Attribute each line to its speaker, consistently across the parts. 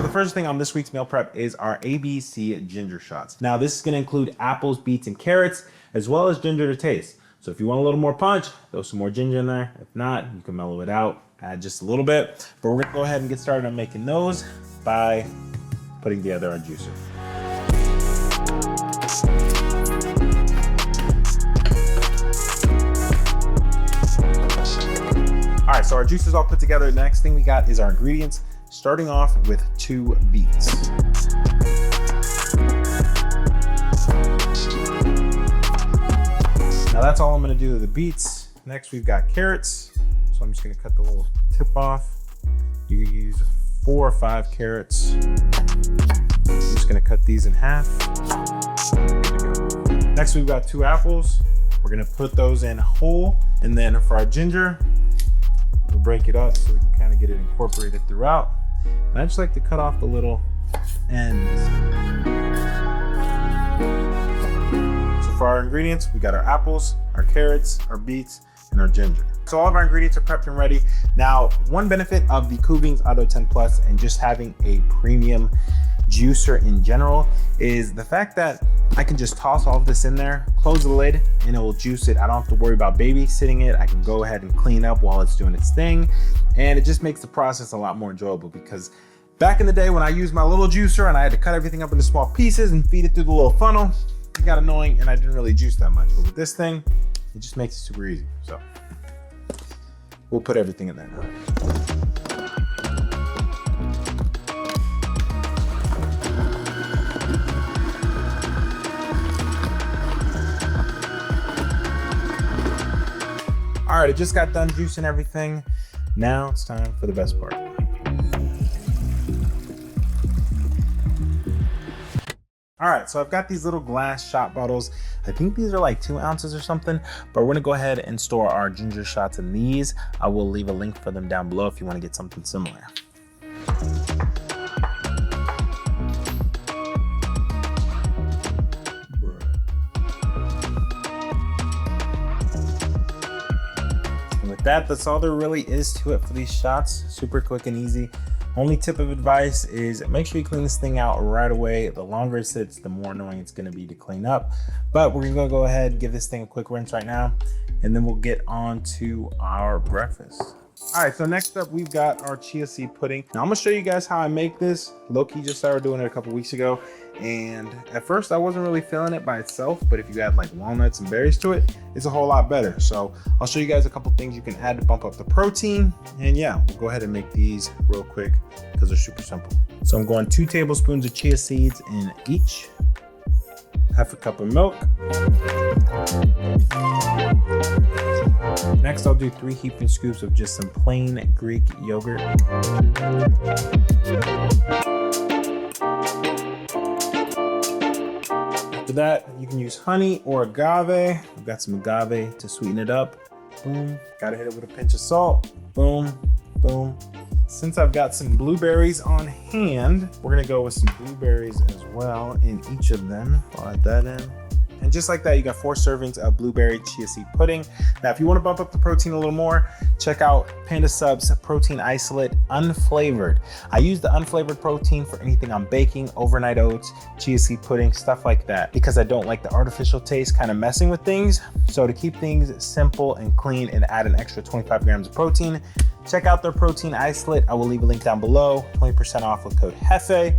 Speaker 1: so the first thing on this week's meal prep is our ABC ginger shots. Now this is gonna include apples, beets, and carrots, as well as ginger to taste. So if you want a little more punch, throw some more ginger in there. If not, you can mellow it out, add just a little bit. But we're gonna go ahead and get started on making those by putting together our juicer. All right, so our juice is all put together. The next thing we got is our ingredients, starting off with 2 beets. Now that's all I'm gonna do to the beets. Next, we've got carrots. So I'm just gonna cut the little tip off. You can use 4 or 5 carrots. I'm just gonna cut these in half. Next, we've got 2 apples. We're gonna put those in whole. And then for our ginger, we'll break it up so we can kind of get it incorporated throughout. And I just like to cut off the little ends. So for our ingredients, we got our apples, our carrots, our beets, and our ginger. So all of our ingredients are prepped and ready. Now, one benefit of the Kuvings Auto 10 Plus and just having a premium juicer in general is the fact that I can just toss all of this in there, close the lid, and it will juice it. I don't have to worry about babysitting it. I can go ahead and clean up while it's doing its thing. And it just makes the process a lot more enjoyable, because back in the day when I used my little juicer and I had to cut everything up into small pieces and feed it through the little funnel, it got annoying and I didn't really juice that much. But with this thing, it just makes it super easy. So we'll put everything in there now. All right, it just got done juicing everything. Now it's time for the best part. All right, so I've got these little glass shot bottles. I think these are like 2 ounces or something, but we're gonna go ahead and store our ginger shots in these. I will leave a link for them down below if you wanna get something similar. That's all there really is to it for these shots. Super quick and easy. Only tip of advice is make sure you clean this thing out right away. The longer it sits, the more annoying it's gonna be to clean up. But we're gonna go ahead and give this thing a quick rinse right now, and then we'll get on to our breakfast. All right, so next up we've got our chia seed pudding. Now I'm gonna show you guys how I make this. Loki just started doing it a couple weeks ago, and at first I wasn't really feeling it by itself, but if you add like walnuts and berries to it, it's a whole lot better. So I'll show you guys a couple things you can add to bump up the protein. And yeah, we'll go ahead and make these real quick because they're super simple. So I'm going 2 tablespoons of chia seeds in each, half a cup of milk. Next, I'll do 3 heaping scoops of just some plain Greek yogurt. After that, you can use honey or agave. I've got some agave to sweeten it up. Boom. Gotta hit it with a pinch of salt. Boom, boom. Since I've got some blueberries on hand, we're gonna go with some blueberries as well in each of them. I'll add that in. And just like that, you got 4 servings of blueberry chia seed pudding. Now, if you want to bump up the protein a little more, check out Panda Subs Protein Isolate Unflavored. I use the unflavored protein for anything I'm baking, overnight oats, chia seed pudding, stuff like that, because I don't like the artificial taste kind of messing with things. So to keep things simple and clean and add an extra 25 grams of protein, check out their protein isolate. I will leave a link down below, 20% off with code HEFE.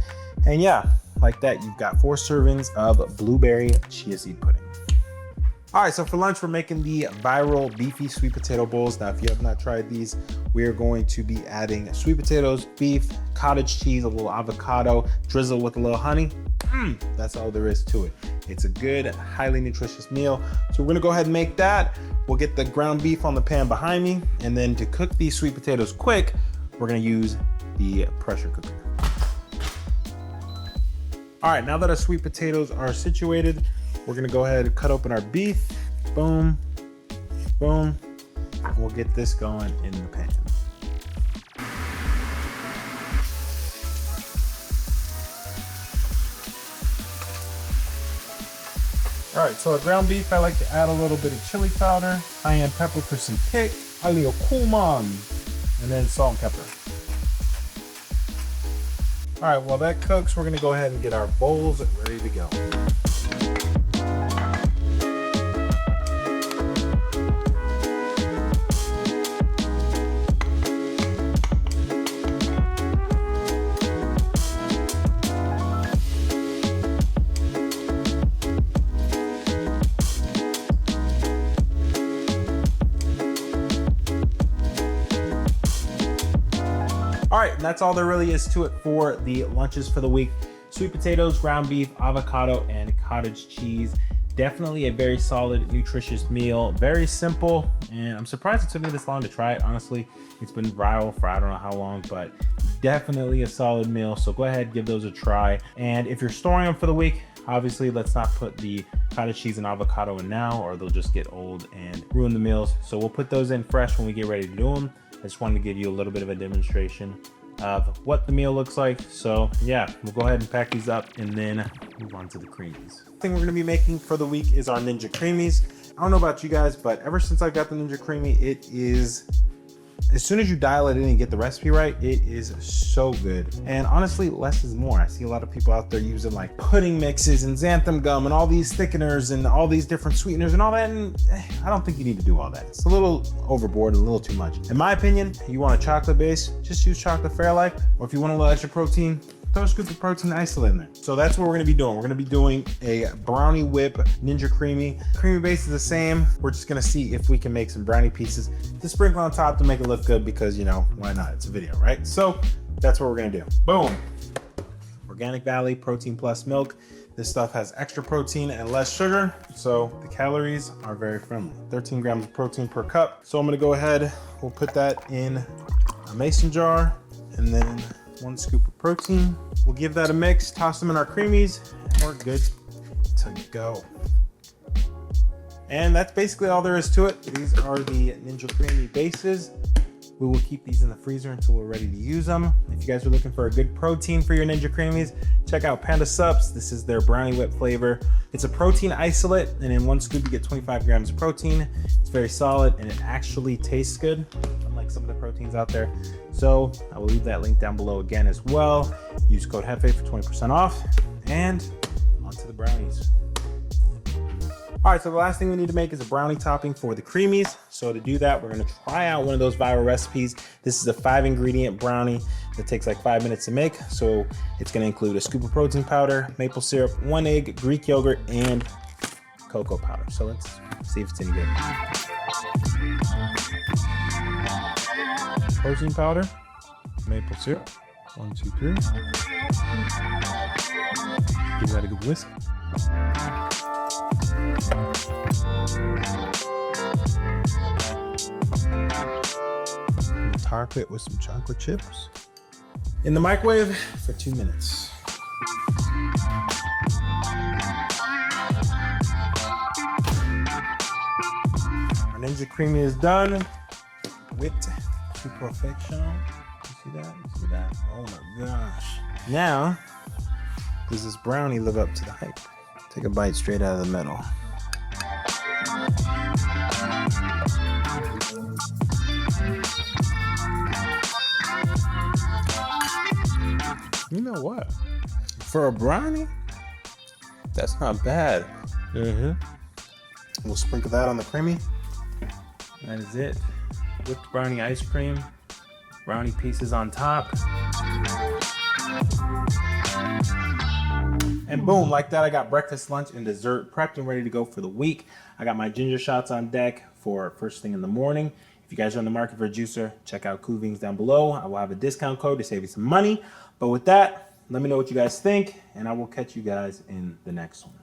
Speaker 1: And yeah, like that, you've got 4 servings of blueberry chia seed pudding. All right, so for lunch, we're making the viral Beefy sweet potato bowls. Now, if you have not tried these, we are going to be adding sweet potatoes, beef, cottage cheese, a little avocado, drizzle with a little honey. That's all there is to it. It's a good, highly nutritious meal. So we're gonna go ahead and make that. We'll get the ground beef on the pan behind me. And then to cook these sweet potatoes quick, we're gonna use the pressure cooker. All right, now that our sweet potatoes are situated, we're gonna go ahead and cut open our beef. Boom, boom. We'll get this going in the pan. All right, so our ground beef, I like to add a little bit of chili powder, cayenne pepper for some kick, alio kuman, and then salt and pepper. All right, while that cooks, we're gonna go ahead and get our bowls ready to go. All right, and that's all there really is to it for the lunches for the week. Sweet potatoes, ground beef, avocado, and cottage cheese. Definitely a very solid, nutritious meal. Very simple, and I'm surprised it took me this long to try it. Honestly, it's been viral for I don't know how long, but definitely a solid meal. So go ahead, give those a try. And if you're storing them for the week, obviously let's not put the cottage cheese and avocado in now, or they'll just get old and ruin the meals. So we'll put those in fresh when we get ready to do them. I just wanted to give you a little bit of a demonstration of what the meal looks like. So yeah, we'll go ahead and pack these up and then move on to the creamies. The thing we're gonna be making for the week is our Ninja Creamies. I don't know about you guys, but ever since I got the Ninja Creamy, it is, as soon as you dial it in and get the recipe right, it is so good. And honestly, less is more. I see a lot of people out there using like pudding mixes and xanthan gum and all these thickeners and all these different sweeteners and all that. And I don't think you need to do all that. It's a little overboard and a little too much. In my opinion, you want a chocolate base, just use chocolate Fairlife. Or if you want a little extra protein, throw a scoop of protein isolate in there. So that's what we're gonna be doing. We're gonna be doing a brownie whip Ninja Creamy. Creamy base is the same. We're just gonna see if we can make some brownie pieces to sprinkle on top to make it look good, because you know, why not? It's a video, right? So that's what we're gonna do. Boom. Organic Valley Protein Plus Milk. This stuff has extra protein and less sugar, so the calories are very friendly. 13 grams of protein per cup. So I'm gonna go ahead, we'll put that in a mason jar, and then 1 scoop of protein. We'll give that a mix, toss them in our creamies, and we're good to go. And that's basically all there is to it. These are the Ninja Creamy bases. We will keep these in the freezer until we're ready to use them. If you guys are looking for a good protein for your Ninja Creamies, check out Panda Sups. This is their brownie whip flavor. It's a protein isolate, and in 1 scoop you get 25 grams of protein. It's very solid, and it actually tastes good, unlike some of the proteins out there. So I will leave that link down below again as well. Use code HEFE for 20% off, and onto the brownies. All right, so the last thing we need to make is a brownie topping for the creamies. So to do that, we're gonna try out one of those viral recipes. This is a 5-ingredient brownie that takes like 5 minutes to make. So it's gonna include a scoop of protein powder, maple syrup, 1 egg, Greek yogurt, and cocoa powder. So let's see if it's any good. Protein powder, maple syrup, 1, 2, 3. Give that a good whisk. Top it with some chocolate chips. In the microwave for 2 minutes. Our Ninja Creamy is done. Whipped to perfection. You see that? You see that? Oh my gosh. Now, does this brownie live up to the hype? Take a bite straight out of the middle. You know what? For a brownie, that's not bad. We'll sprinkle that on the creamy. That is it. Whipped brownie ice cream. Brownie pieces on top. And boom, like that, I got breakfast, lunch, and dessert prepped and ready to go for the week. I got my ginger shots on deck for first thing in the morning. If you guys are on the market for a juicer, check out Coovings down below. I will have a discount code to save you some money. But with that, let me know what you guys think, and I will catch you guys in the next one.